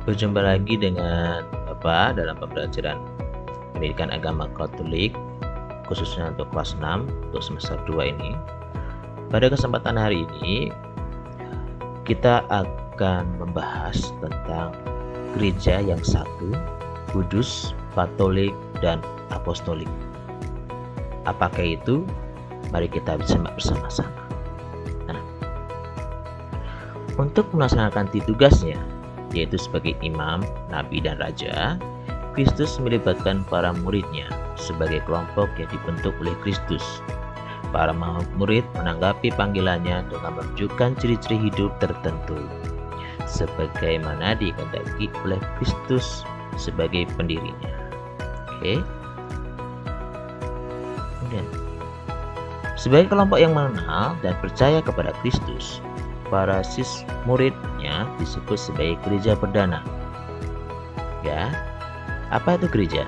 Berjumpa lagi dengan Bapak dalam pembelajaran pendidikan agama Katolik, khususnya untuk kelas 6 untuk semester 2 ini. Pada kesempatan hari ini kita akan membahas tentang gereja yang satu, kudus, katolik, dan apostolik. Apakah itu? Mari kita simak bersama-sama. Untuk melaksanakan tugasnya, yaitu sebagai imam, nabi, dan raja, Kristus melibatkan para muridnya sebagai kelompok yang dibentuk oleh Kristus. Para murid menanggapi panggilannya dengan menunjukkan ciri-ciri hidup tertentu, sebagaimana dikehendaki oleh Kristus sebagai pendirinya. Oke. Kemudian, sebagai kelompok yang mengenal dan percaya kepada Kristus, para muridnya disebut sebagai gereja perdana. Ya, apa itu gereja?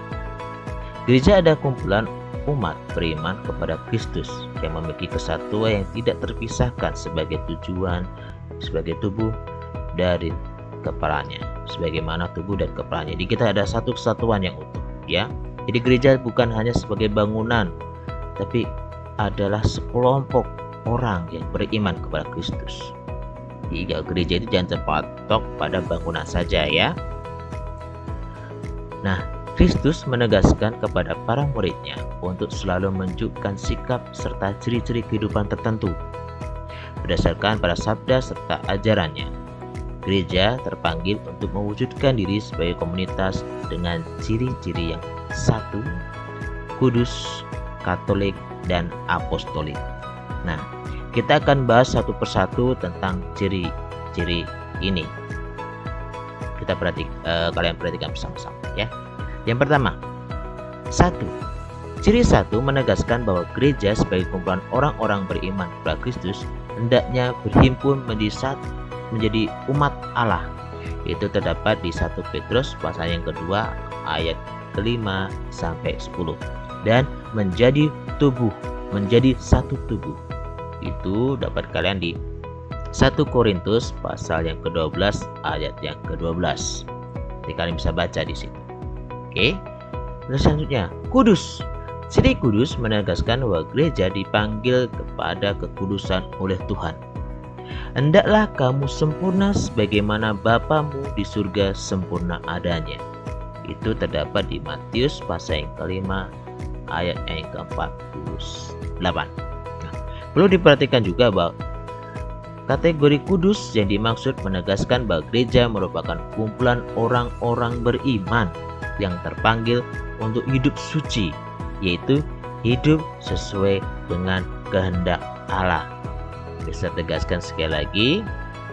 Gereja adalah kumpulan umat beriman kepada Kristus yang memiliki kesatuan yang tidak terpisahkan sebagai tujuan, sebagai tubuh dari kepalanya, sebagaimana tubuh dan kepalanya. Jadi kita ada satu kesatuan yang utuh, ya. Jadi gereja bukan hanya sebagai bangunan, tapi adalah sekelompok orang yang beriman kepada Kristus. Jadi gereja itu jangan terpatok pada bangunan saja, ya. Nah, Kristus menegaskan kepada para muridnya untuk selalu menunjukkan sikap serta ciri-ciri kehidupan tertentu. Berdasarkan pada sabda serta ajarannya, gereja terpanggil untuk mewujudkan diri sebagai komunitas dengan ciri-ciri yang satu, kudus, katolik, dan apostolik. Nah, kita akan bahas satu persatu tentang ciri-ciri ini. Kalian perhatikan bersama-sama, ya. Yang pertama, satu. Ciri satu menegaskan bahwa gereja sebagai kumpulan orang-orang beriman kepada Kristus hendaknya berhimpun menjadi umat Allah. Itu terdapat di 1 Petrus pasal yang kedua ayat ke-5 sampai 10. Dan menjadi tubuh, menjadi satu tubuh. Itu dapat kalian di 1 Korintus pasal yang ke-12 ayat yang ke-12. Jadi kalian bisa baca di situ. Oke. Terus selanjutnya, kudus. Ciri kudus menegaskan bahwa gereja dipanggil kepada kekudusan oleh Tuhan. Hendaklah kamu sempurna sebagaimana Bapamu di surga sempurna adanya. Itu terdapat di Matius pasal yang ke-5 ayat yang ke-48. Perlu diperhatikan juga bahwa kategori kudus yang dimaksud menegaskan bahwa gereja merupakan kumpulan orang-orang beriman yang terpanggil untuk hidup suci, yaitu hidup sesuai dengan kehendak Allah. Bisa tegaskan sekali lagi,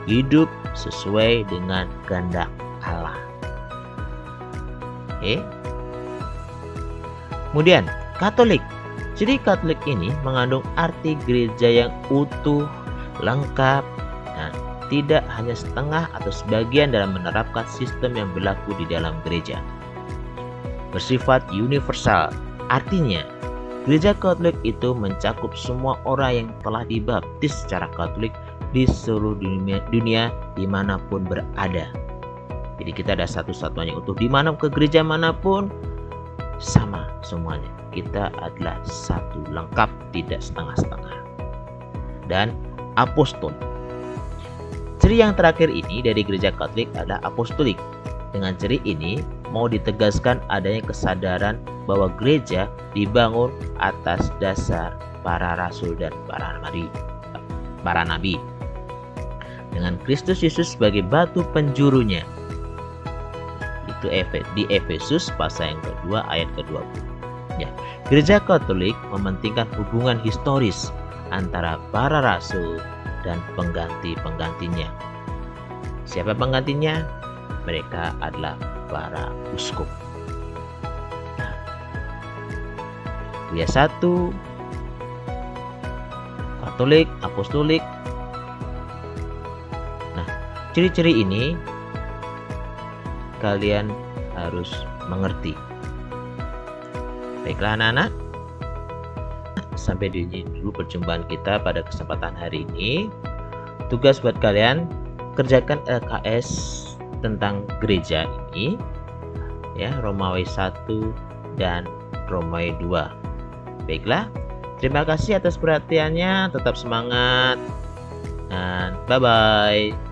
hidup sesuai dengan kehendak Allah. Oke. Kemudian, Katolik. Jadi Katolik ini mengandung arti gereja yang utuh, lengkap, dan tidak hanya setengah atau sebagian dalam menerapkan sistem yang berlaku di dalam gereja. Bersifat universal, artinya gereja Katolik itu mencakup semua orang yang telah dibaptis secara Katolik di seluruh dunia dimanapun berada. Jadi kita ada satu-satuan yang utuh, dimanapun ke gereja manapun sama semuanya. Kita adalah satu, lengkap, tidak setengah-setengah. Dan apostol. Ciri yang terakhir ini dari gereja Katolik adalah apostolik. Dengan ciri ini mau ditegaskan adanya kesadaran bahwa gereja dibangun atas dasar para rasul dan para nabi. Dengan Kristus Yesus sebagai batu penjurunya. Itu di Efesus pasal yang kedua ayat ke-20. Ya, gereja Katolik mementingkan hubungan historis antara para rasul dan pengganti-penggantinya. Siapa penggantinya? Mereka adalah para uskup. Nah, gereja satu, Katolik, apostolik. Nah, ciri-ciri ini kalian harus mengerti. Baiklah anak-anak, sampai di sini dulu perjumpaan kita pada kesempatan hari ini. Tugas buat kalian, kerjakan LKS tentang gereja ini, ya, Romawi 1 dan Romawi 2. Baiklah, terima kasih atas perhatiannya, tetap semangat, dan bye-bye.